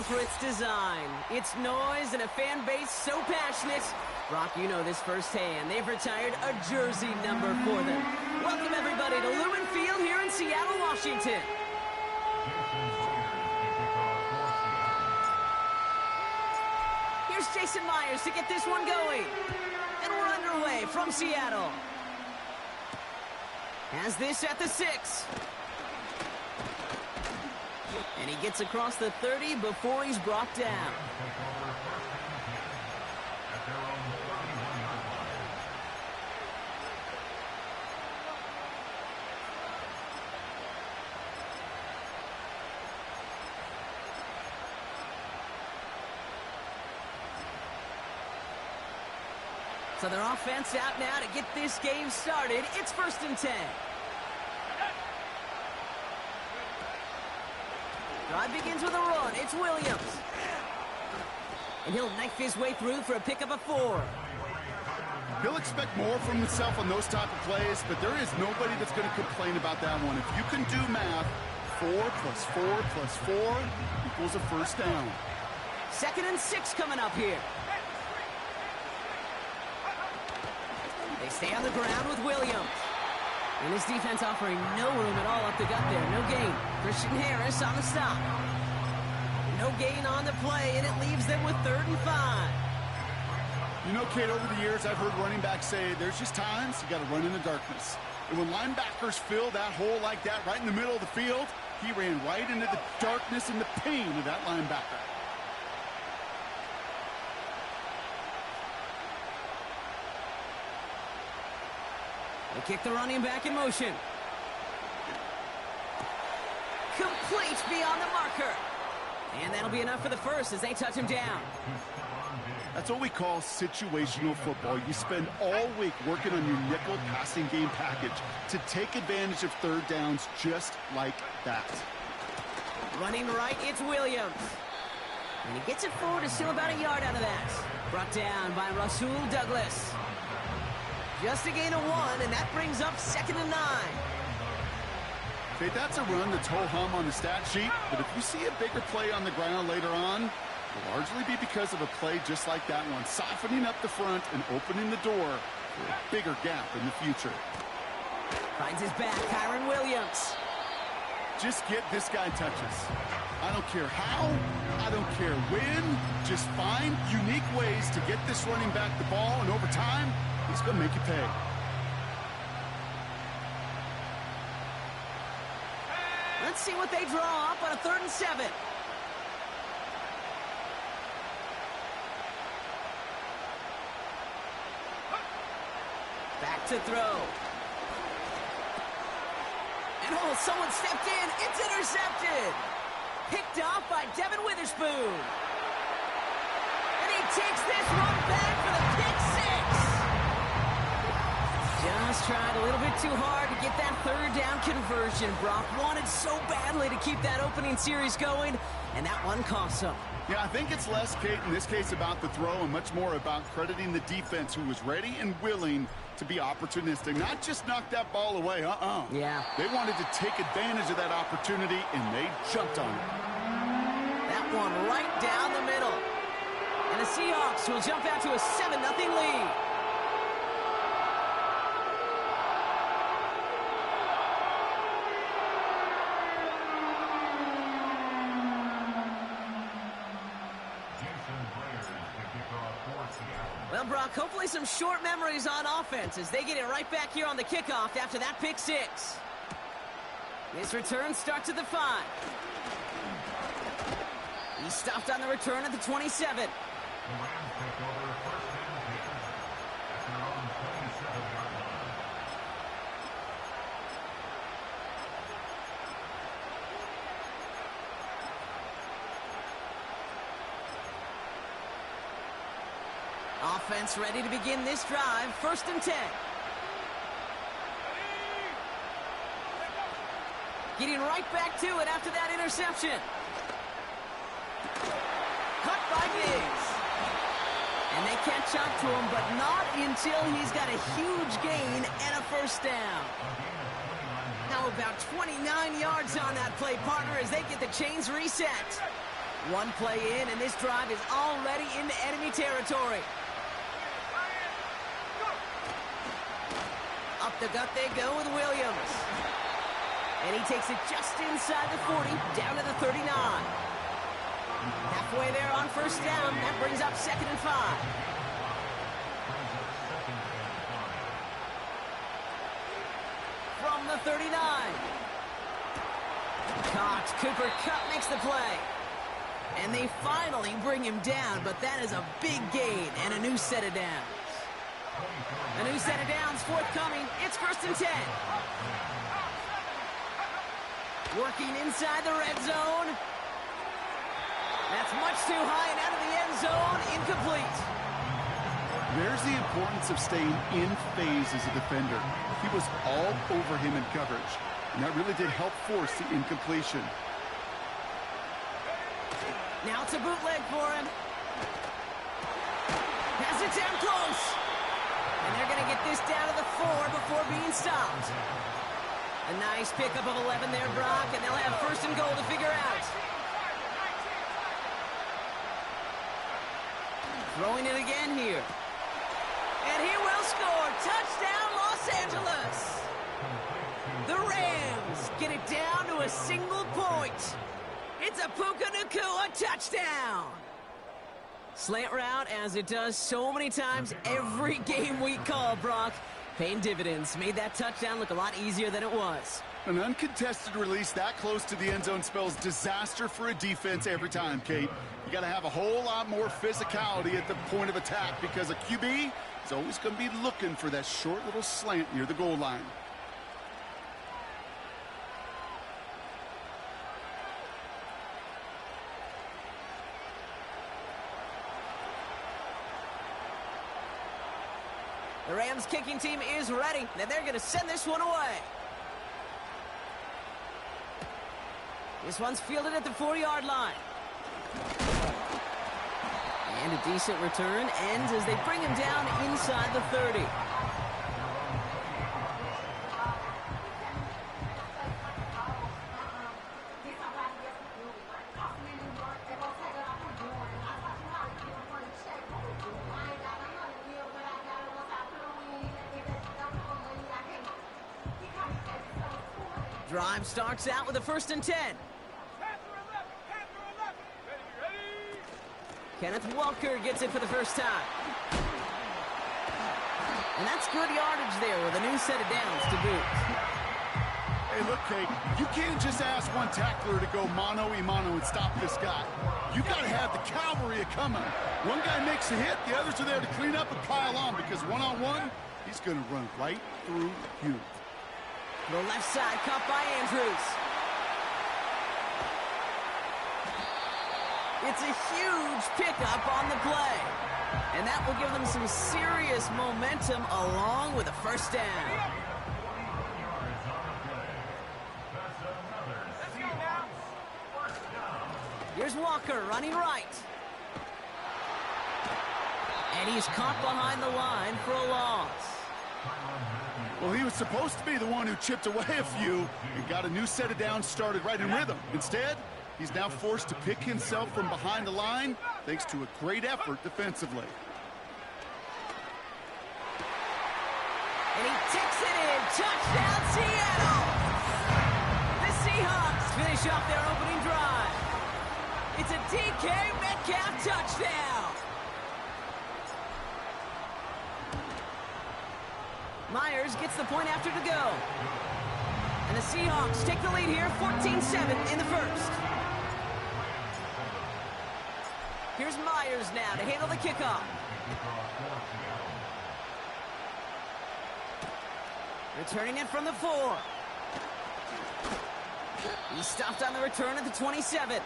known for its design, its noise, and a fan base so passionate. Brock, you know this firsthand. They've retired a jersey number for them. Welcome, everybody, to Lumen Field here in Seattle, Washington. Here's Jason Myers to get this one going. And we're underway from Seattle. Has this at the 6. And he gets across the 30 before he's brought down. So their offense out now to get this game started. It's 1st and 10. Drive begins with a run. It's Williams. And he'll knife his way through for a pickup of 4. He'll expect more from himself on those type of plays, but there is nobody that's going to complain about that one. If you can do math, 4 plus 4 plus 4 equals a 1st down. 2nd and 6 coming up here. They stay on the ground with Williams. And his defense offering no room at all up the gut there. No gain. Christian Harris on the stop. No gain on the play, and it leaves them with 3rd and 5. You know, Kate, over the years, I've heard running backs say there's just times you got to run in the darkness. And when linebackers fill that hole like that right in the middle of the field, he ran right into the darkness and the pain of that linebacker. They kick the running back in motion. Complete beyond the marker. And that'll be enough for the 1st as they touch him down. That's what we call situational football. You spend all week working on your nickel passing game package to take advantage of 3rd downs just like that. Running right, it's Williams. And he gets it forward, is still about a yard out of that. Brought down by Rasul Douglas. Just a gain of 1, and that brings up 2nd and 9. Okay, that's a run that's ho-hum on the stat sheet, but if you see a bigger play on the ground later on, it'll largely be because of a play just like that one, softening up the front and opening the door for a bigger gap in the future. Finds his back, Kyron Williams. Just get this guy touches. I don't care how, I don't care when, just find unique ways to get this running back the ball, and over time, he's going to make you pay. Let's see what they draw up on a 3rd and 7. Back to throw. And oh, someone stepped in. It's intercepted. Picked off by Devin Witherspoon. And he takes this run back for the pick 6. Just tried a little bit too hard to get that 3rd down conversion. Brock wanted so badly to keep that opening series going, and that one cost him. Yeah, I think it's less, Kate, in this case about the throw and much more about crediting the defense who was ready and willing to be opportunistic. Not just knock that ball away, Yeah. They wanted to take advantage of that opportunity, and they jumped on it. That one right down the middle. And the Seahawks will jump out to a 7-0 lead. Well, Brock, hopefully some short memories on offense as they get it right back here on the kickoff after that pick 6. This return starts at the 5. He stopped on the return at the 27. Offense ready to begin this drive. 1st and 10. Getting right back to it after that interception. Cut by Diggs. And they catch up to him, but not until he's got a huge gain and a 1st down. How about 29 yards on that play, partner, as they get the chains reset? One play in, and this drive is already into enemy territory. Up the gut they go with Williams. And he takes it just inside the 40, down to the 39. Halfway there on first down. That brings up 2nd and 5. From the 39. Cox, Cooper Kupp makes the play. And they finally bring him down, but that is a big gain and a new set of downs. A new set of downs forthcoming. It's 1st and 10. Working inside the red zone. That's much too high and out of the end zone. Incomplete. There's the importance of staying in phase as a defender. He was all over him in coverage, and that really did help force the incompletion. Now it's a bootleg for him. Has it down close. And they're going to get this down to the 4 before being stopped. A nice pickup of 11 there, Brock, and they'll have 1st and goal to figure out. Throwing it again here. And he will score. Touchdown, Los Angeles. The Rams get it down to a single point. It's a Puka Nacua touchdown. Slant route, as it does so many times every game we call, Brock. Paying dividends. Made that touchdown look a lot easier than it was. An uncontested release that close to the end zone spells disaster for a defense every time, Kate. You got to have a whole lot more physicality at the point of attack because a QB is always going to be looking for that short little slant near the goal line. The Rams kicking team is ready, and they're going to send this one away. This one's fielded at the 4-yard line. And a decent return ends as they bring him down inside the 30. Drive starts out with a 1st and 10. Kenneth Walker gets it for the first time. And that's good yardage there with a new set of downs to boot. Hey, look, Kate, you can't just ask one tackler to go mano-a-mano and stop this guy. You got to have the cavalry coming. One guy makes a hit, the others are there to clean up and pile on because one-on-one, he's going to run right through you. The left side caught by Andrews. It's a huge pickup on the play. And that will give them some serious momentum along with a 1st down. Here's Walker running right. And he's caught behind the line for a loss. Well, he was supposed to be the one who chipped away a few and got a new set of downs started right in rhythm. Instead, he's now forced to pick himself from behind the line thanks to a great effort defensively. And he takes it in. Touchdown, Seattle! The Seahawks finish off their opening drive. It's a DK Metcalf touchdown. Myers gets the point after to go. And the Seahawks take the lead here, 14-7 in the first. Here's Myers now to handle the kickoff. Returning it from the 4. He stopped on the return at the 27.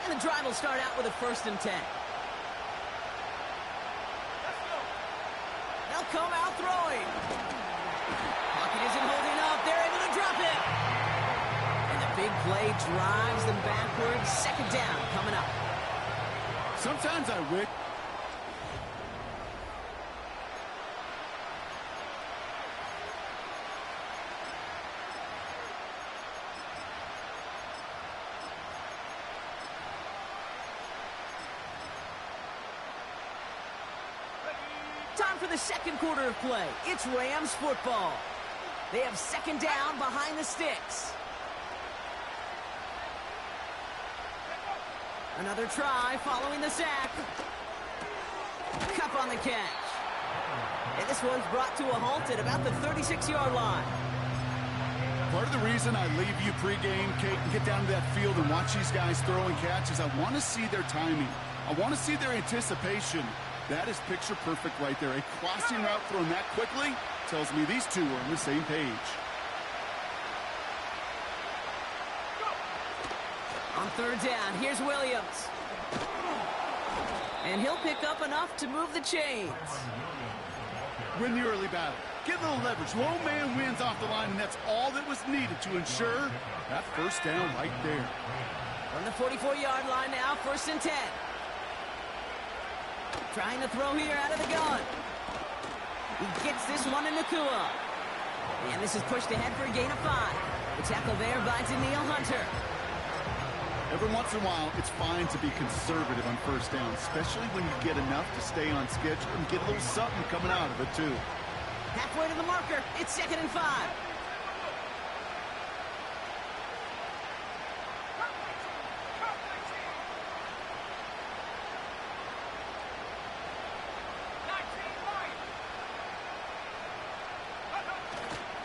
And the drive will start out with a 1st and 10. They'll come out throwing. Pocket isn't holding up. They're able to drop it. And the big play drives them backwards. 2nd down coming up. Sometimes I wish. Time for the second quarter of play. It's Rams football. They have second down behind the sticks. Another try following the sack. Cup on the catch. And this one's brought to a halt at about the 36-yard line. Part of the reason I leave you pregame, Kate, and get down to that field and watch these guys throw and catch is I want to see their timing. I want to see their anticipation. That is picture perfect right there. A crossing route thrown that quickly tells me these two are on the same page. On third down, here's Williams. And he'll pick up enough to move the chains. Win the early battle. Get a little leverage. Low man wins off the line, and that's all that was needed to ensure that first down right there. From the 44-yard line now, 1st and 10. Trying to throw here out of the gun. He gets this one in Nakua. And this is pushed ahead for a gain of 5. The tackle there by Daniil Hunter. Every once in a while, it's fine to be conservative on first down, especially when you get enough to stay on schedule and get a little something coming out of it, too. Halfway to the marker. It's 2nd and 5.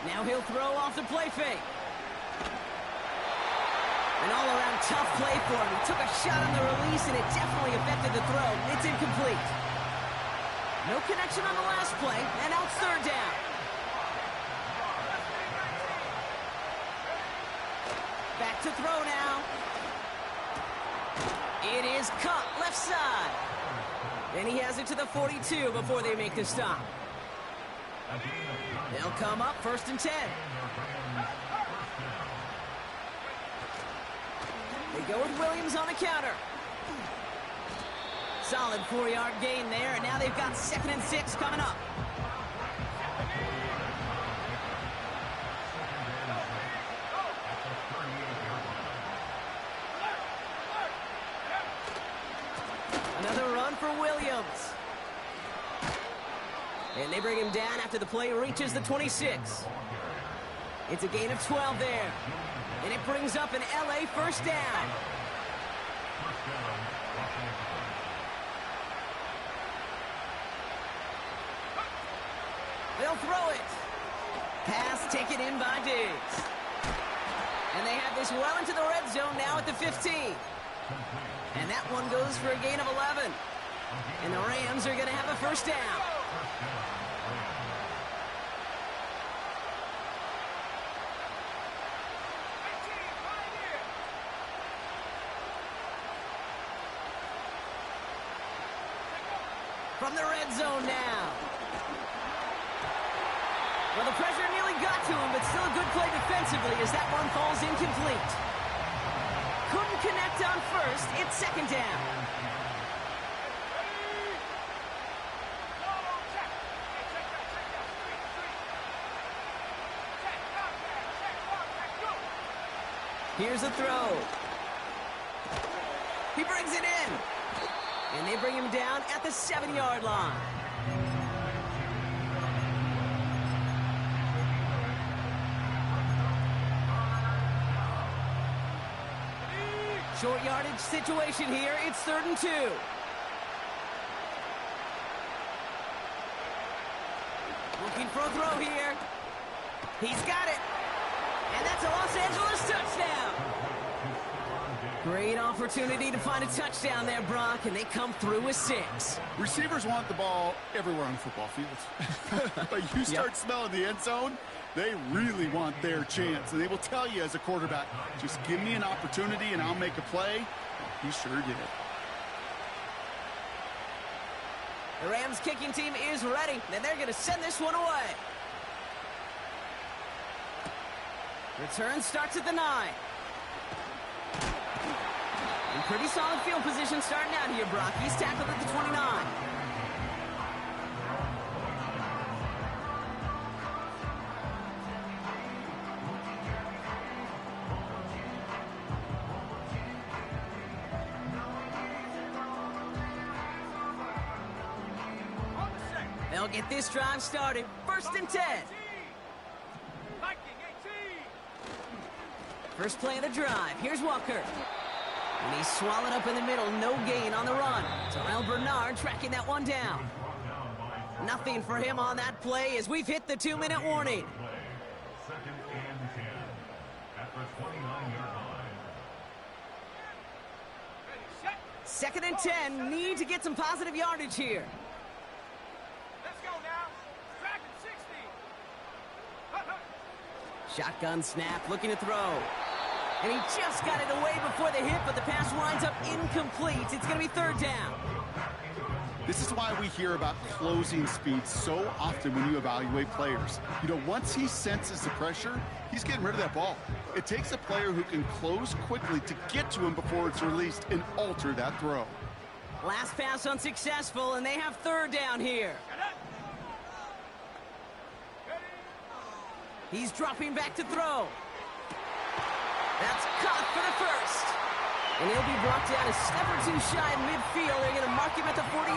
Now he'll throw off the play fake. An all-around tough play for him. He took a shot on the release, and it definitely affected the throw. It's incomplete. No connection on the last play, and now it's 3rd down. Back to throw now. It is cut left side. And he has it to the 42 before they make the stop. They'll come up 1st and 10. They go with Williams on the counter. Solid 4-yard gain there, and now they've got 2nd and 6 coming up. Another run for Williams. And they bring him down after the play reaches the 26. It's a gain of 12 there. And it brings up an LA 1st down. They'll throw it. Pass taken in by Diggs. And they have this well into the red zone now at the 15. And that one goes for a gain of 11. And the Rams are going to have a 1st down. From the red zone now. Well, the pressure nearly got to him, but still a good play defensively as that one falls incomplete. Couldn't connect on 1st. It's 2nd down. Here's the throw. He brings it in. And they bring him down at the 7-yard line. Short yardage situation here. It's 3rd and 2. Looking for a throw here. He's got it. And that's a Los Angeles touchdown. Great opportunity to find a touchdown there, Brock, and they come through with 6. Receivers want the ball everywhere on the football field. But you start smelling the end zone, they really want their chance. And they will tell you as a quarterback, just give me an opportunity and I'll make a play. He sure did. The Rams kicking team is ready, and they're going to send this one away. Return starts at the 9. And Pretty solid field position starting out here, Brock. He's tackled at the 29. They'll get this drive started. 1st and 10. First play of the drive. Here's Walker. And he's swallowed up in the middle. No gain on the run. Terrell Bernard tracking that one down. Nothing for him on that play as we've hit the 2-minute warning. 2nd and 10 at the 29-yard line. 2nd and 10. Need to get some positive yardage here. Let's go now. Tracking 60. Shotgun snap, looking to throw. And he just got it away before the hit, but the pass winds up incomplete. It's going to be 3rd down. This is why we hear about closing speed so often when you evaluate players. You know, once he senses the pressure, he's getting rid of that ball. It takes a player who can close quickly to get to him before it's released and alter that throw. Last pass unsuccessful, and they have 3rd down here. He's dropping back to throw. That's caught for the 1st. And he'll be brought down a step or two shy of midfield. They're going to mark him at the 48.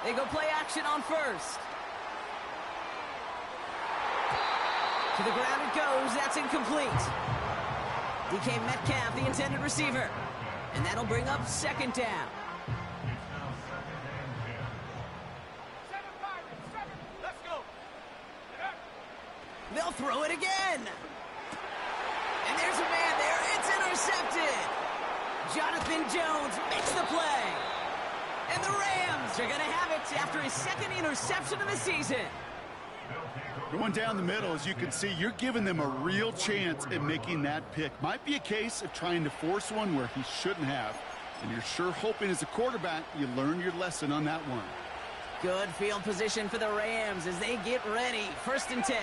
They go play action on 1st. To the ground it goes. That's incomplete. DK Metcalf, the intended receiver. And that'll bring up 2nd down. Let's go. They'll throw it again. And there's a man there. It's intercepted. Jonathan Jones makes the play. And the Rams are going to have it after his 2nd interception of the season. Going down the middle, as you can see, you're giving them a real chance at making that pick. Might be a case of trying to force one where he shouldn't have. And you're sure hoping as a quarterback you learn your lesson on that one. Good field position for the Rams as they get ready. 1st and 10.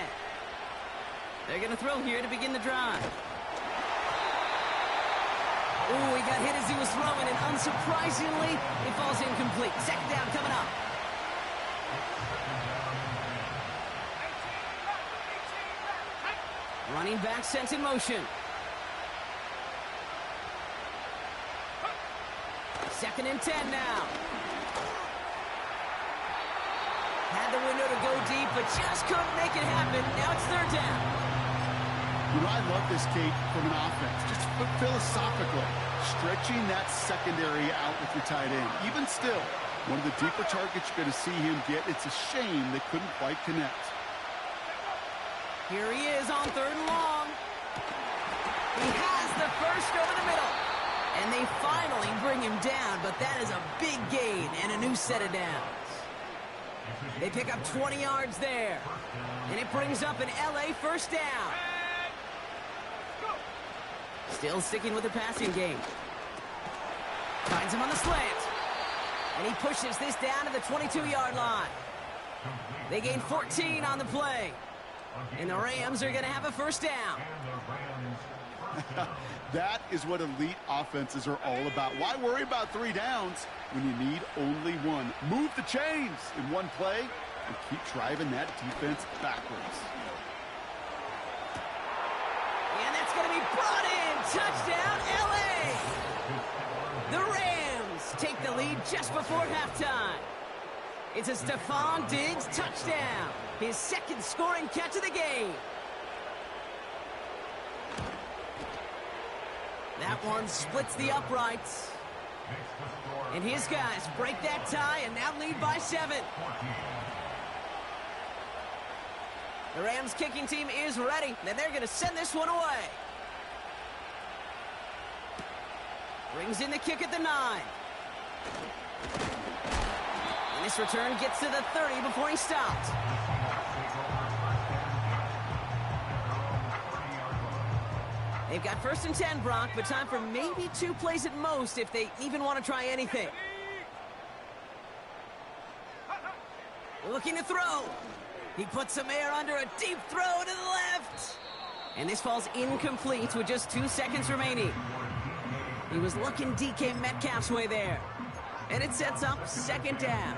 They're going to throw here to begin the drive. Ooh, he got hit as he was throwing, and unsurprisingly, it falls incomplete. 2nd down coming up. Running back sent in motion. 2nd and 10 now. Had the window to go deep, but just couldn't make it happen. Now it's 3rd down. You know, I love this, Kate, from an offense. Just philosophically, stretching that secondary out with your tight end. Even still, one of the deeper targets you're going to see him get. It's a shame they couldn't quite connect. Here he is on 3rd and long. He has the 1st over the middle. And they finally bring him down, but that is a big gain and a new set of downs. They pick up 20 yards there. And it brings up an LA 1st down. Still sticking with the passing game. Finds him on the slant. And he pushes this down to the 22-yard line. They gain 14 on the play. And the Rams are going to have a 1st down. That is what elite offenses are all about. Why worry about 3 downs when you need only 1? Move the chains in one play and keep driving that defense backwards. And that's going to be brought in. Touchdown, LA! The Rams take the lead just before halftime. It's a Stephon Diggs touchdown. His 2nd scoring catch of the game. That one splits the uprights. And his guys break that tie and now lead by 7. The Rams kicking team is ready, and they're going to send this one away. Brings in the kick at the 9. And this return gets to the 30 before he stopped. They've got 1st and 10, Brock, but time for maybe 2 plays at most if they even want to try anything. Looking to throw. He puts some air under a deep throw to the left. And this falls incomplete with just 2 seconds remaining. He was looking DK Metcalf's way there. And it sets up second down.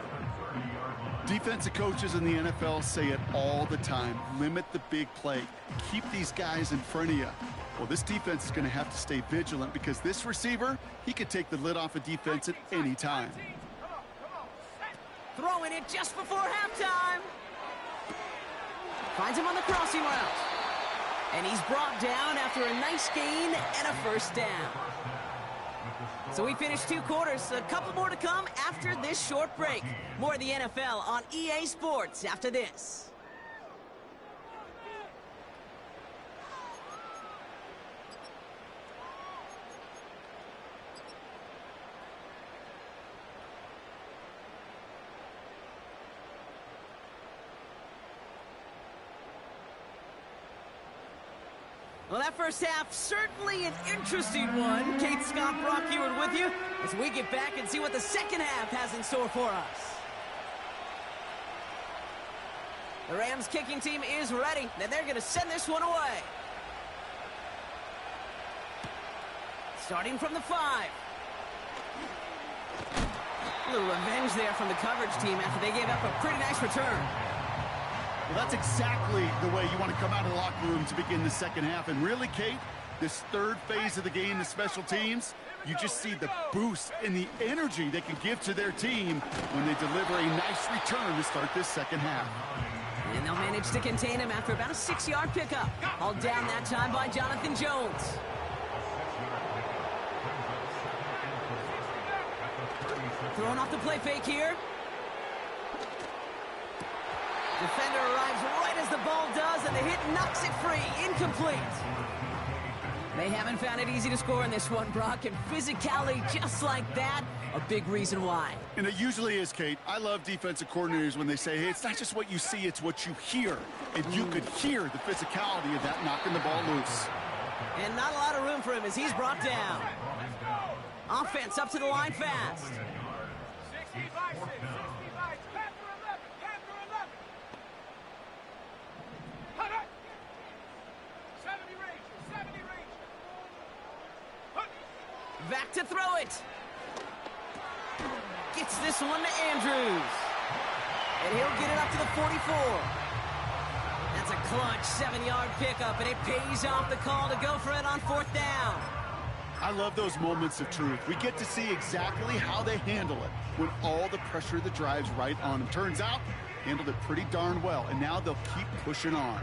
Defensive coaches in the NFL say it all the time. Limit the big play. Keep these guys in front of you. Well, this defense is going to have to stay vigilant because this receiver, he could take the lid off a defense at any time. Throwing it just before halftime. Finds him on the crossing route. And he's brought down after a nice gain and a first down. So we finished 2 quarters. A couple more to come after this short break. More of the NFL on EA Sports after this. Well, that first half, certainly an interesting one. Kate Scott, Brock Ewart with you as we get back and see what the second half has in store for us. The Rams kicking team is ready, and they're going to send this one away. Starting from the 5. A little revenge there from the coverage team after they gave up a pretty nice return. Well, that's exactly the way you want to come out of the locker room to begin the second half. And really, Kate, this third phase of the game, the special teams, you just see the boost and the energy they can give to their team when they deliver a nice return to start this second half. And they'll manage to contain him after about a 6-yard pickup. Hauled down that time by Jonathan Jones. Throwing off the play fake here. Defender arrives right as the ball does, and the hit knocks it free. Incomplete. They haven't found it easy to score in this one, Brock, and physicality just like that, a big reason why. And it usually is, Kate. I love defensive coordinators when they say, hey, it's not just what you see, it's what you hear. And you could hear the physicality of that knocking the ball loose. And not a lot of room for him as he's brought down. Offense up to the line fast. 65, 65, 10 for 11, 10 for 11. Hut, hut. 70 range, 70 range. Hut. Back to throw it. Gets this one to Andrews. And he'll get it up to the 44. That's a clutch 7-yard pickup, and it pays off the call to go for it on 4th down. I love those moments of truth. We get to see exactly how they handle it when all the pressure that drives right on them. Turns out, handled it pretty darn well, and now they'll keep pushing on.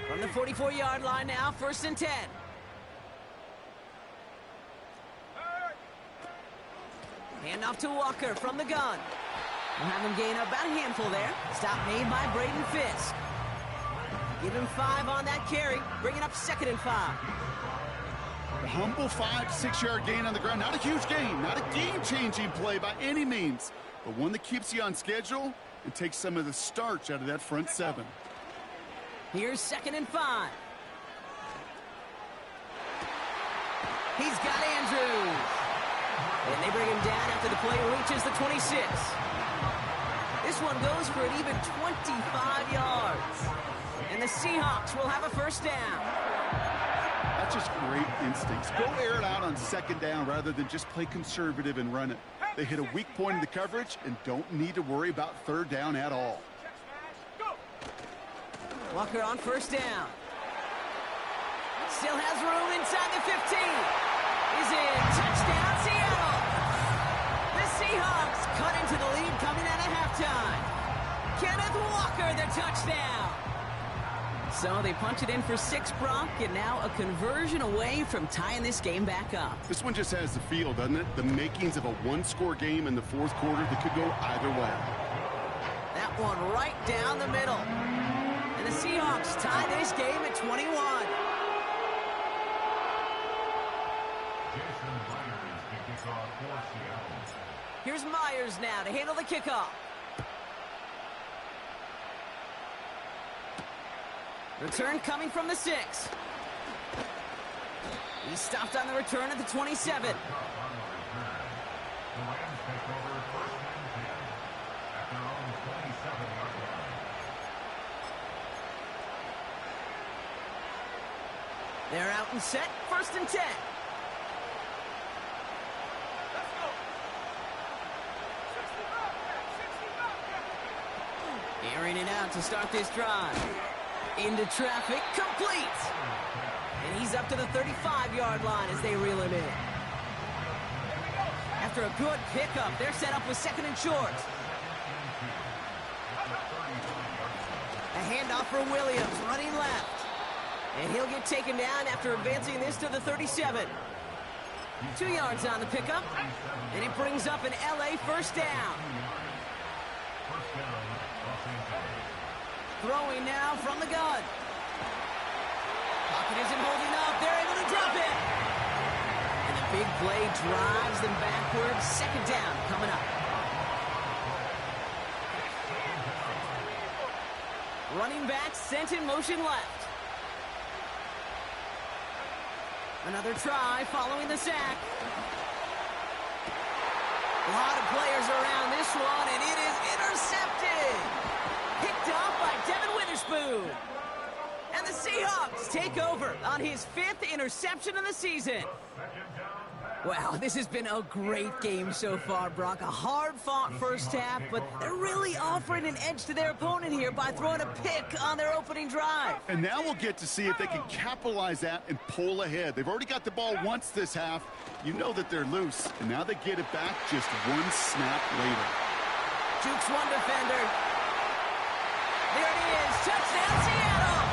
From the 44-yard line now, 1st and 10. Hand off to Walker from the gun. We'll have him gain about a handful there. Stop made by Braden Fisk. Give him 5 on that carry. Bring it up 2nd and 5. A humble 5 to 6-yard gain on the ground. Not a huge gain, not a game-changing play by any means, but one that keeps you on schedule and takes some of the starch out of that front 7. Here's 2nd and 5. He's got Andrews. And they bring him down after the play reaches the 26. This one goes for an even 25 yards. And the Seahawks will have a 1st down. That's just great instincts. Go air it out on 2nd down rather than just play conservative and run it. They hit a weak point in the coverage and don't need to worry about 3rd down at all. Walker on 1st down. Still has room inside the 15. He's in. Touchdown, Seattle. The Seahawks cut into the lead coming out of halftime. Kenneth Walker, the touchdown. So they punch it in for 6, Brock, and now a conversion away from tying this game back up. This one just has the feel, doesn't it? The makings of a 1-score game in the 4th quarter that could go either way. That one right down the middle. And the Seahawks tie this game at 21. Here's Myers now to handle the kickoff. Return coming from the 6. He stopped on the return at the 27. They're out and set, 1st and 10. Let's go. 65, 65. Airing it out to start this drive. Into traffic, complete. And he's up to the 35-yard line as they reel him in. After a good pickup, they're set up with 2nd and short. A handoff for Williams, running left. And he'll get taken down after advancing this to the 37. 2 yards on the pickup. And it brings up an LA 1st down. Throwing now from the gun. Pocket isn't holding up. They're able to drop it. And the big play drives them backwards. 2nd down coming up. Running back sent in motion left. Another try following the sack. A lot of players around this one, and it is intercepted. Picked off by Devin Witherspoon. And the Seahawks take over on his 5th interception of the season. Well, this has been a great game so far, Brock. A hard-fought first half, but they're really offering an edge to their opponent here by throwing a pick on their opening drive. And now we'll get to see if they can capitalize that and pull ahead. They've already got the ball once this half. You know that they're loose, and now they get it back just 1 snap later. Jukes one defender. There it is. Touchdown, Seattle.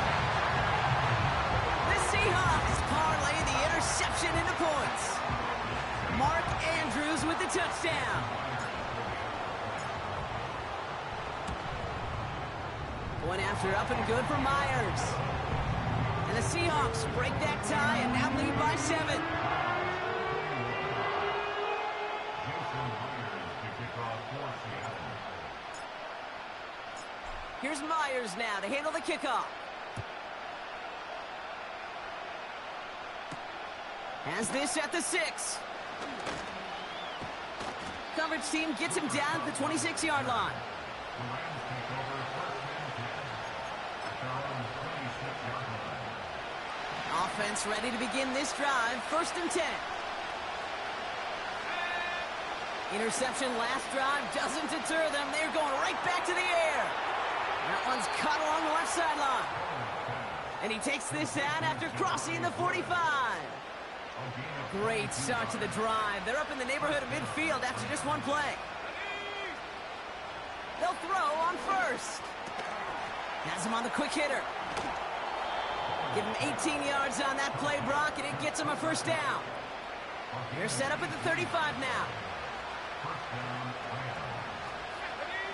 The Seahawks parlay the interception into points. Mark Andrews with the touchdown. One after up and good for Myers. And the Seahawks break that tie and now lead by 7. Here's Myers now to handle the kickoff. Has this at the 6. Coverage team gets him down at the 26-yard line. Offense ready to begin this drive. 1st and 10. Interception last drive doesn't deter them. They're going right back to the air. That one's cut along the left sideline. And he takes this out after crossing the 45. Great start to the drive. They're up in the neighborhood of midfield after just 1 play. They'll throw on 1st. Has him on the quick hitter. Give him 18 yards on that play, Brock, and it gets him a 1st down. They're set up at the 35 now.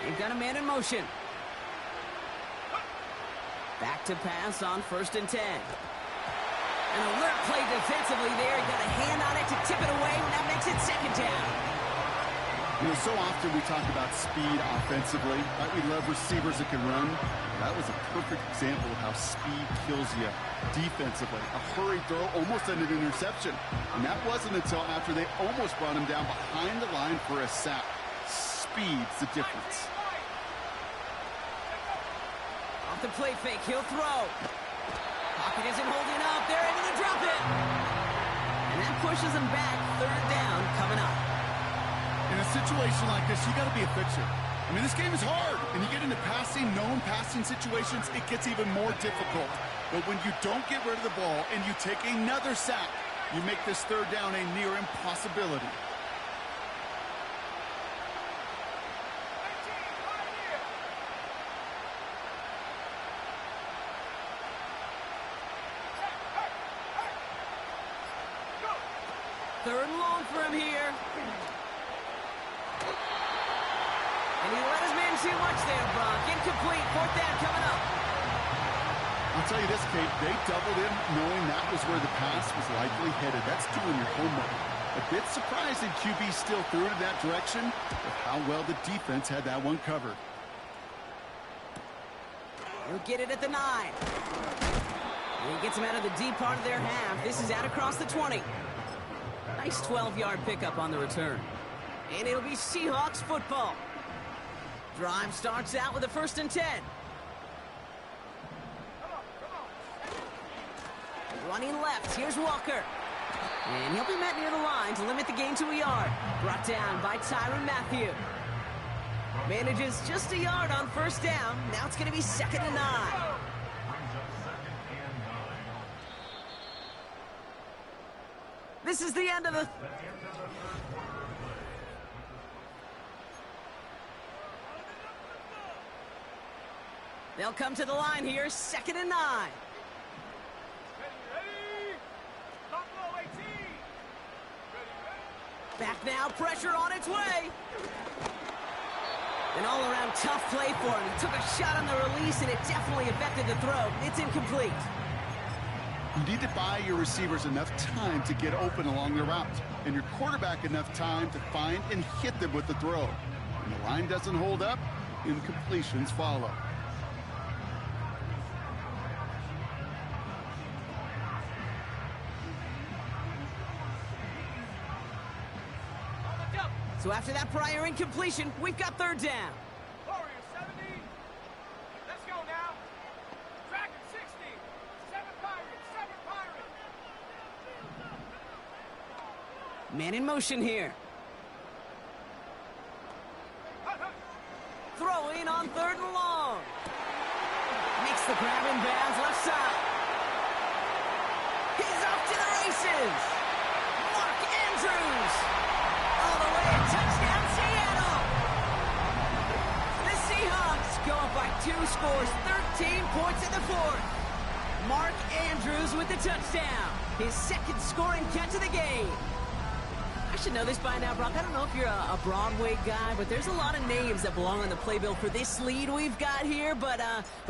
They've got a man in motion. Back to pass on 1st and 10. An alert play defensively there. Got a hand on it to tip it away, and that makes it 2nd down. You know, so often we talk about speed offensively, right? We love receivers that can run. That was a perfect example of how speed kills you defensively. A hurried throw almost ended an interception. And that wasn't until after they almost brought him down behind the line for a sack. Speed's the difference. Off the play fake, he'll throw. Pocket isn't holding up. They're able to drop it. And that pushes them back. 3rd down coming up. In a situation like this, you got to be a fixer. I mean, this game is hard, and you get into known passing situations, it gets even more difficult. But when you don't get rid of the ball and you take another sack, you make this 3rd down a near impossibility. Third and long for him here. And he let his man see much there, Brock. Incomplete. 4th down coming up. I'll tell you this, Kate, they doubled him knowing that was where the pass was likely headed. That's doing your homework. A bit surprising QB still threw it in that direction, but how well the defense had that one covered. He'll get it at the 9. And he gets him out of the deep part of their half. This is out across the 20. Nice 12-yard pickup on the return. And it'll be Seahawks football. Drive starts out with a 1st and 10. Running left, here's Walker. And he'll be met near the line to limit the gain to a yard. Brought down by Tyrann Mathieu. Manages just a yard on first down. Now it's going to be 2nd and 9. Brings up 2nd and 9. This is the end of the... The end of the third quarter of play. They'll come to the line here, 2nd and 9. Ready? Buffalo 18. Ready? Back now, pressure on its way. An all-around tough play for him. He took a shot on the release, and it definitely affected the throw. It's incomplete. You need to buy your receivers enough time to get open along the route, and your quarterback enough time to find and hit them with the throw. When the line doesn't hold up, incompletions follow. On the jump. So after that prior incompletion, we've got 3rd down. Warriors 70. Let's go now. Dragon 60. 7 Pirates. 7 Pirates. Man in motion here. Hut, hut. Throwing on 3rd and long. Makes the grab in bounds left side. He's off to the races. Mark Andrews. All the way, touchdown Seattle. The Seahawks go up by 2 scores, 13 points in the 4th. Mark Andrews with the touchdown. His 2nd scoring catch of the game. I should know this by now, Brock. I don't know if you're a Broadway guy, but there's a lot of names that belong on the playbill for this lead we've got here, but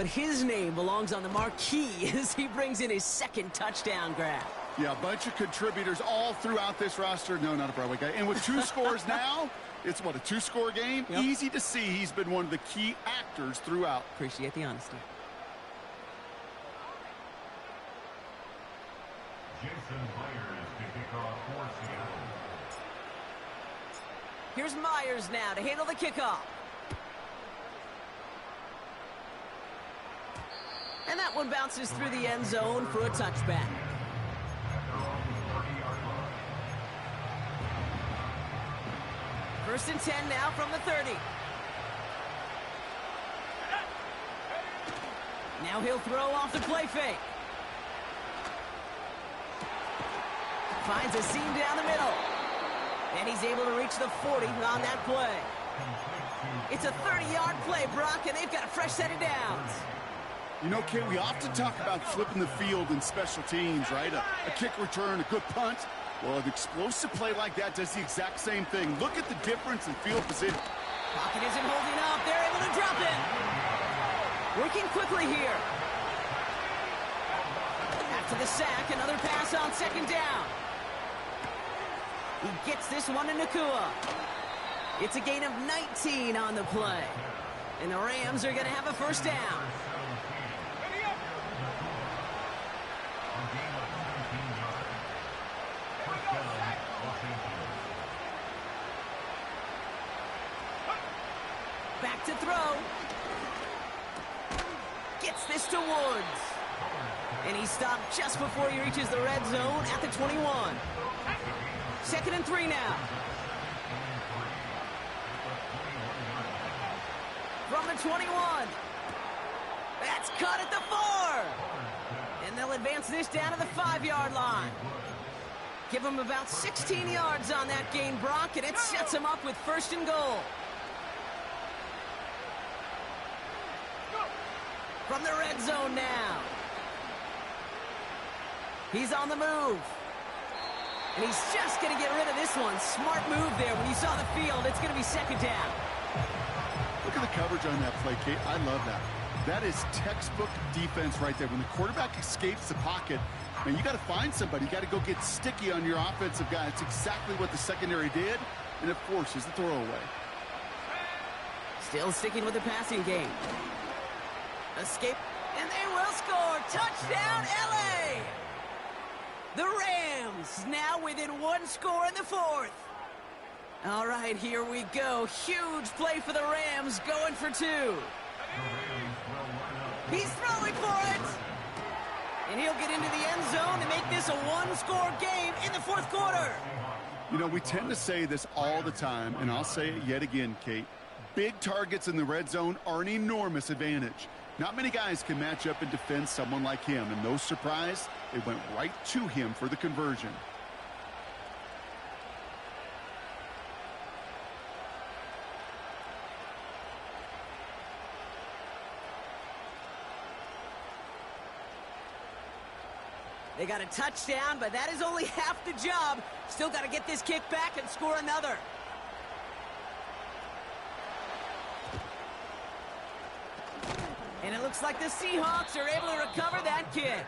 his name belongs on the marquee as he brings in his 2nd touchdown grab. Yeah, a bunch of contributors all throughout this roster. No, not a Broadway guy. And with 2 scores now, it's what, a 2-score game? Yep. Easy to see he's been one of the key actors throughout. Appreciate the honesty. Jason Myers to kick off for Seattle. Here's Myers now to handle the kickoff. And that one bounces through the end zone for a touchback. First and 10 now from the 30. Now he'll throw off the play fake. Finds a seam down the middle. And he's able to reach the 40 on that play. It's a 30-yard play, Brock, and they've got a fresh set of downs. You know, Kate, we often talk about flipping the field in special teams, right? A kick return, a good punt. Well, an explosive play like that does the exact same thing. Look at the difference in field position. Pocket isn't holding up. They're able to drop it. Working quickly here. After the sack, another pass on 2nd down. He gets this one to Nakua. It's a gain of 19 on the play. And the Rams are going to have a first down. Ready up. Back to throw. Gets this to Woods. And he stopped just before he reaches the red zone at the 21. 2nd and 3 now. From the 21. That's caught at the 4. And they'll advance this down to the 5-yard line. Give him about 16 yards on that gain, Brock, and it sets him up with 1st and goal. From the red zone now. He's on the move. And he's just going to get rid of this one. Smart move there. When you saw the field, it's going to be 2nd down. Look at the coverage on that play, Kate. I love that. That is textbook defense right there. When the quarterback escapes the pocket, man, you got to find somebody. You got to go get sticky on your offensive guy. It's exactly what the secondary did, and it forces the throwaway. Still sticking with the passing game. Escape, and they will score. Touchdown, LA! The Rams now within 1 score in the 4th. All right, here we go. Huge play for the Rams, going for 2. He's throwing for it. And he'll get into the end zone to make this a one-score game in the fourth quarter. You know, we tend to say this all the time, and I'll say it yet again, Kate. Big targets in the red zone are an enormous advantage. Not many guys can match up and defend someone like him, and no surprise, it went right to him for the conversion. They got a touchdown, but that is only half the job. Still got to get this kick back and score another. And it looks like the Seahawks are able to recover that kick.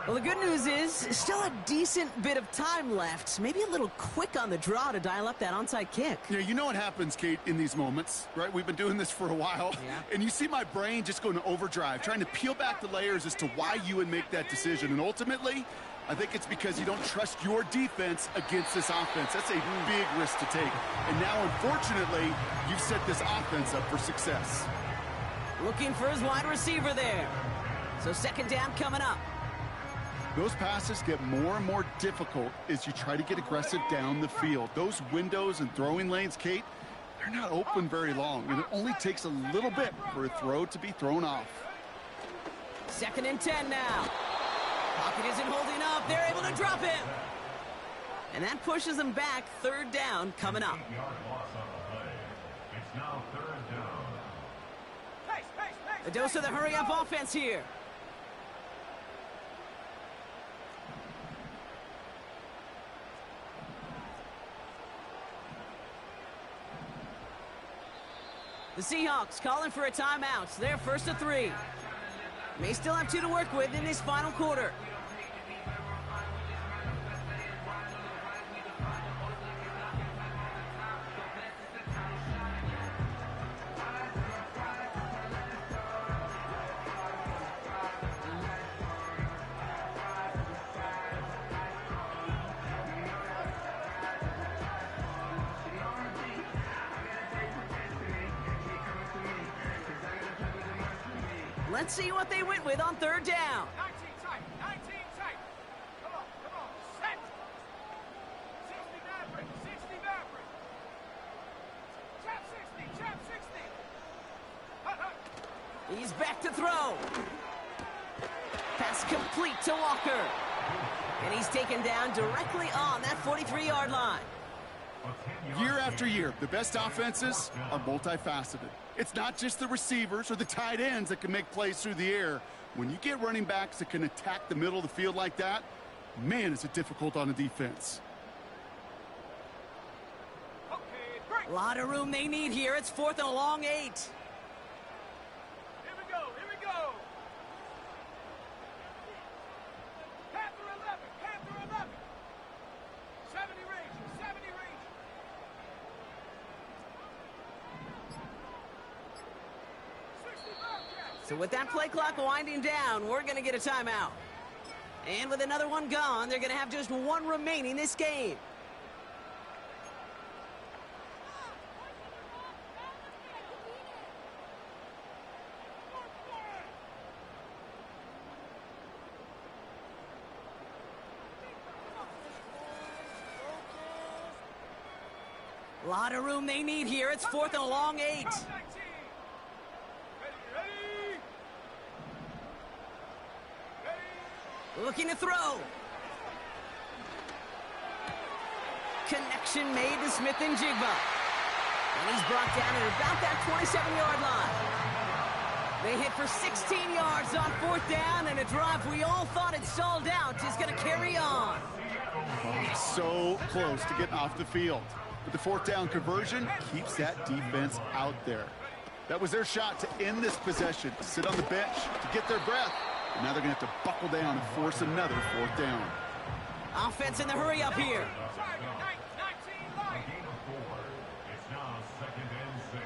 Well, the good news is, still a decent bit of time left. Maybe a little quick on the draw to dial up that onside kick. Yeah, you know what happens, Kate, in these moments, right? We've been doing this for a while. Yeah. And you see my brain just going to overdrive, trying to peel back the layers as to why you would make that decision. And ultimately, I think it's because you don't trust your defense against this offense. That's a big risk to take. And now, unfortunately, you've set this offense up for success. Looking for his wide receiver there. So second down coming up. Those passes get more and more difficult as you try to get aggressive down the field. Those windows and throwing lanes, Kate, they're not open very long, and it only takes a little bit for a throw to be thrown off. 2nd and 10 now. Pocket isn't holding up. They're able to drop him. And that pushes them back. 3rd down coming up. 8-yard loss on the play. It's now 3rd down. Pace, pace, pace. A dose of the hurry-up offense here. The Seahawks calling for a timeout. They're 1st and 3. May still have 2 to work with in this final quarter. Let's see what they went with on 3rd down. 19 tight, 19 tight. Come on, set. 60 Maverick, 60 Maverick. Trap 60. Hut, hut. He's back to throw. Pass complete to Walker. And he's taken down directly on that 43-yard line. Year after year, the best offenses are multifaceted. It's not just the receivers or the tight ends that can make plays through the air. When you get running backs that can attack the middle of the field like that, man, is it difficult on a defense. Okay, break. A lot of room they need here. It's 4th and a long 8. Here we go. Panther 11. 70 range. So with that play clock winding down, we're going to get a timeout. And with another one gone, they're going to have just 1 remaining this game. A lot of room they need here. It's 4th and a long 8. Ready. Looking to throw. Connection made to Smith and Jigba. And he's brought down at about that 27-yard line. They hit for 16 yards on 4th down, and a drive we all thought had stalled out is going to carry on. Oh, so close to getting off the field. But the 4th down conversion keeps that defense out there. That was their shot to end this possession, to sit on the bench, to get their breath. And now they're going to have to buckle down and force another 4th down. Offense in the hurry up here. 19 line. Gain of 4. It's now 2nd and 6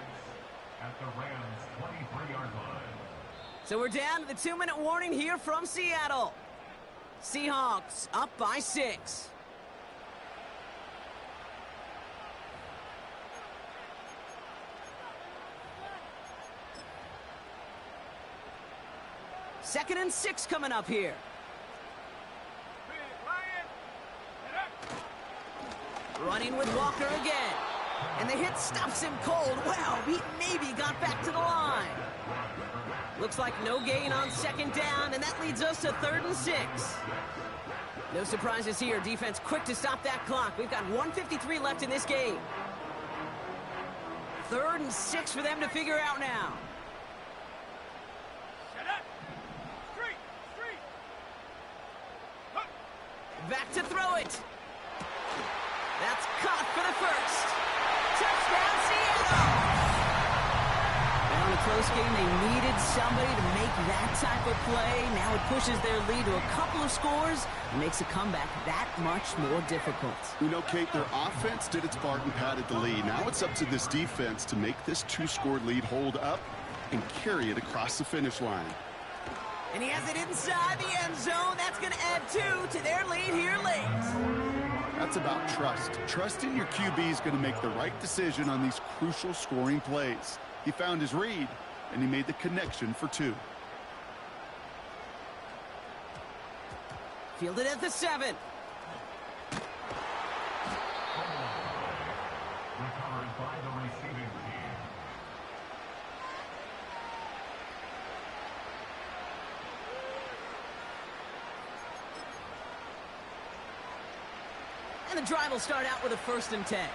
at the Rams' 23-yard line. So we're down to the 2-minute warning here from Seattle. Seahawks up by 6. 2nd and 6 coming up here. Big Lion. Get up. Running with Walker again. And the hit stops him cold. Wow, he maybe got back to the line. Looks like no gain on 2nd down, and that leads us to 3rd and 6. No surprises here. Defense quick to stop that clock. We've got 1:53 left in this game. 3rd and 6 for them to figure out now. Shut up. Street. Street. Huh. Back to throw it. That's caught for the first. Touchdown, Seattle! Now in a close game, they needed somebody to make that type of play. Now it pushes their lead to a couple of scores and makes a comeback that much more difficult. You know, Kate, their offense did its part and padded the lead. Now it's up to this defense to make this 2-score lead hold up and carry it across the finish line. And he has it inside the end zone. That's going to add 2 to their lead here late. That's about trust. Trusting your QB is going to make the right decision on these crucial scoring plays. He found his read, and he made the connection for 2. Fielded at the 7. Recovered by the receiving team. And the drive will start out with a 1st and 10. Here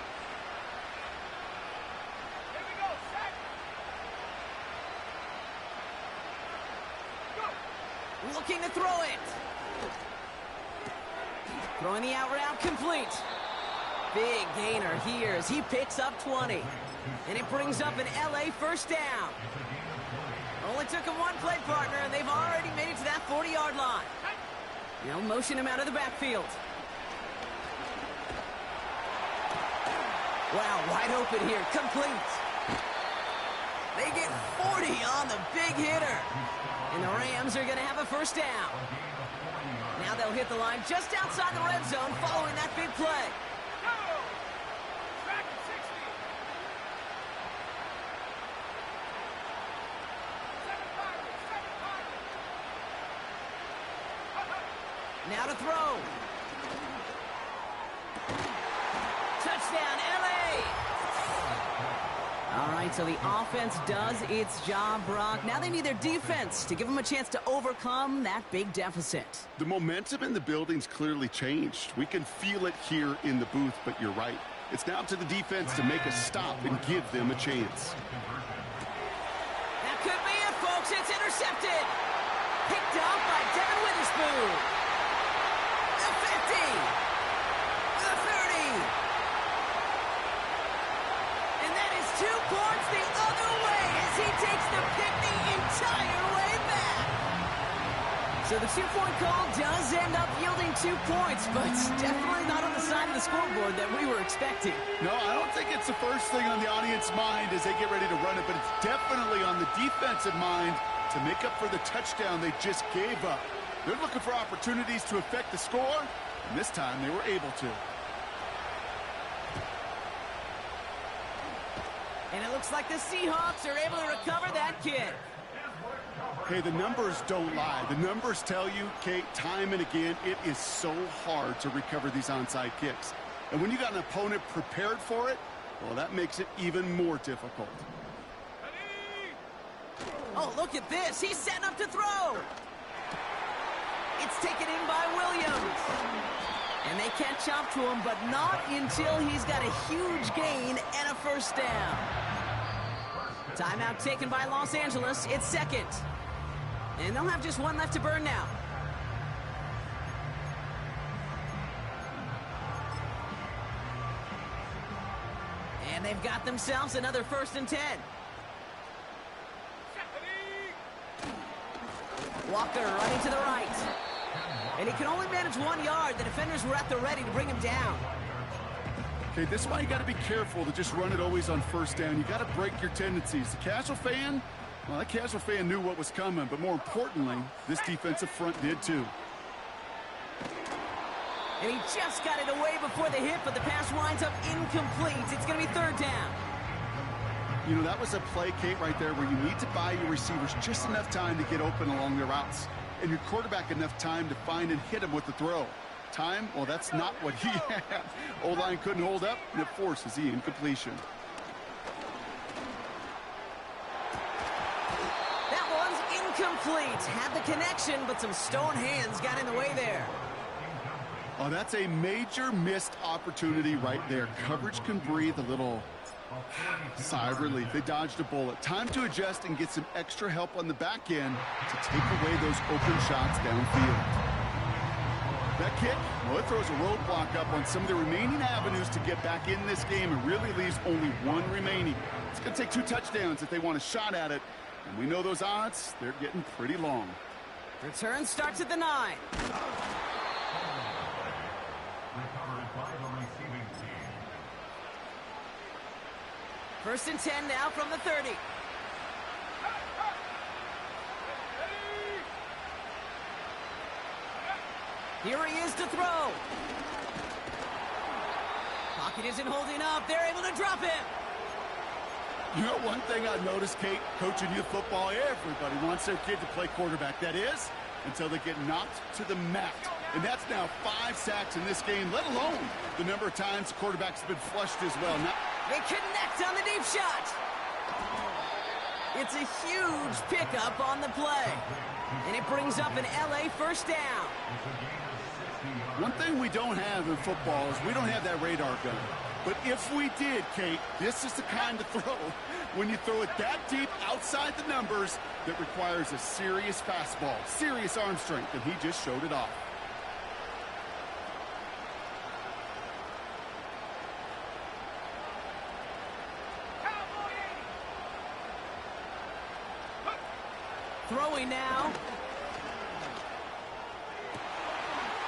we go. Set. Go. Looking to throw it. Throwing the out route complete. Big gainer here as he picks up 20. And it brings up an LA 1st down. Only took him one play partner, and they've already made it to that 40-yard line. Now motion him out of the backfield. Wow, wide open here, complete. They get 40 on the big hitter. And the Rams are going to have a 1st down. Now they'll hit the line just outside the red zone following that big play. Go. Track at 60. 7 Pirates. 7 Pirates. Now to throw. Touchdown, LA! All right, so the offense does its job, Brock. Now they need their defense to give them a chance to overcome that big deficit. The momentum in the building's clearly changed. We can feel it here in the booth, but you're right. It's now to the defense to make a stop and give them a chance. That could be it, folks. It's intercepted. Picked up by Devin Witherspoon. The 50. The 30. And that is 2 points the other way as he takes the pick the entire way back. So the 2-point call does end up yielding 2 points, but definitely not on the side of the scoreboard that we were expecting. No, I don't think it's the first thing on the audience's mind as they get ready to run it, but it's definitely on the defensive mind to make up for the touchdown they just gave up. They're looking for opportunities to affect the score, and this time they were able to. And it looks like the Seahawks are able to recover that kick. Okay, the numbers don't lie. The numbers tell you, Kate, time and again, it is so hard to recover these onside kicks. And when you got an opponent prepared for it, well, that makes it even more difficult. Oh, look at this. He's setting up to throw. It's taken in by Williams. And they catch up to him, but not until he's got a huge gain and a 1st down. Timeout taken by Los Angeles. It's 2nd. And they'll have just 1 left to burn now. And they've got themselves another 1st and 10. Walker running to the right. And he can only manage 1 yard. The defenders were at the ready to bring him down. Okay, this is why you got to be careful to just run it always on 1st down. You got to break your tendencies. The casual fan, well, that casual fan knew what was coming, but more importantly, this defensive front did too. And he just got it away before the hit, but the pass winds up incomplete. It's going to be 3rd down. You know, that was a play, Kate, right there where you need to buy your receivers just enough time to get open along their routes, and your quarterback enough time to find and hit him with the throw. Time, well, that's not what he had. O-line couldn't hold up, and it forces the incompletion. That one's incomplete. Had the connection, but some stone hands got in the way there. Oh, that's a major missed opportunity right there. Coverage can breathe a little sigh of relief. They dodged a bullet. Time to adjust and get some extra help on the back end to take away those open shots downfield. That kick, well, it throws a roadblock up on some of the remaining avenues to get back in this game and really leaves only one remaining. It's going to take 2 touchdowns if they want a shot at it. And we know those odds, they're getting pretty long. Return starts at the 9. Recovered by the receiving team. 1st and 10 now from the 30. Here he is to throw. Pocket isn't holding up. They're able to drop him. You know, one thing I've noticed, Kate, coaching youth football, everybody wants their kid to play quarterback. That is, until they get knocked to the mat. And that's now 5 sacks in this game, let alone the number of times the quarterback's been flushed as well. Now, they connect on the deep shot. It's a huge pickup on the play. And it brings up an LA first down. one thing we don't have in football is we don't have that radar gun. But if we did, Kate, this is the kind of throw, when you throw it that deep outside the numbers, that requires a serious fastball, serious arm strength, and he just showed it off. Throwing now.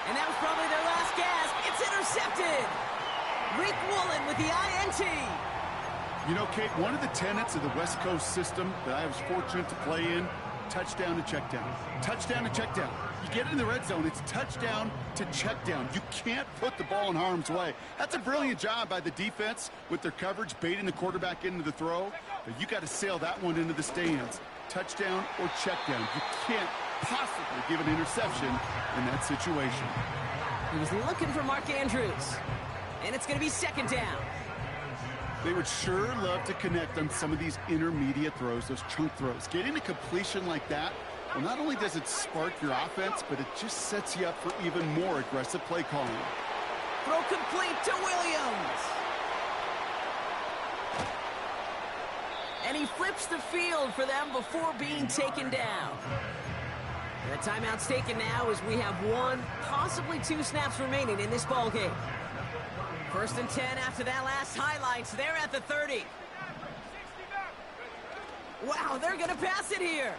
And that was probably their last gasp. It's intercepted. Rick Woolen with the INT. You know, Kate, one of the tenets of the West Coast system that I was fortunate to play in, touchdown to check down. Touchdown to check down. You get in the red zone, it's touchdown to check down. You can't put the ball in harm's way. That's a brilliant job by the defense with their coverage, baiting the quarterback into the throw. But you got to sail that one into the stands. Touchdown or check down. You can't possibly give an interception in that situation. He was looking for Mark Andrews. And it's going to be second down. They would sure love to connect on some of these intermediate throws, those chunk throws. Getting a completion like that, well, not only does it spark your offense, but it just sets you up for even more aggressive play calling. Throw complete to Williams. And he flips the field for them before being taken down. The timeout's taken now as we have 1, possibly 2 snaps remaining in this ball game. 1st and 10 after that last highlights. They're at the 30. Wow, they're going to pass it here.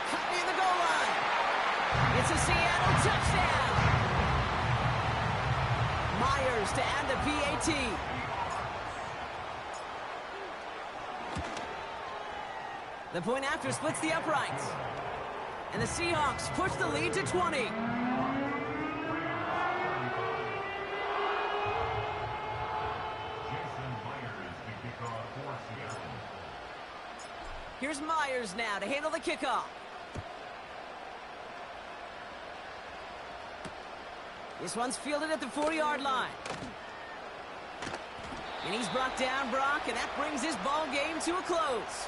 Cut near the goal line. It's a Seattle touchdown. Myers to add the PAT. The point after splits the uprights. And the Seahawks push the lead to 20. Here's Myers now to handle the kickoff. This one's fielded at the 40-yard line. And he's brought down, Brock, and that brings his ball game to a close.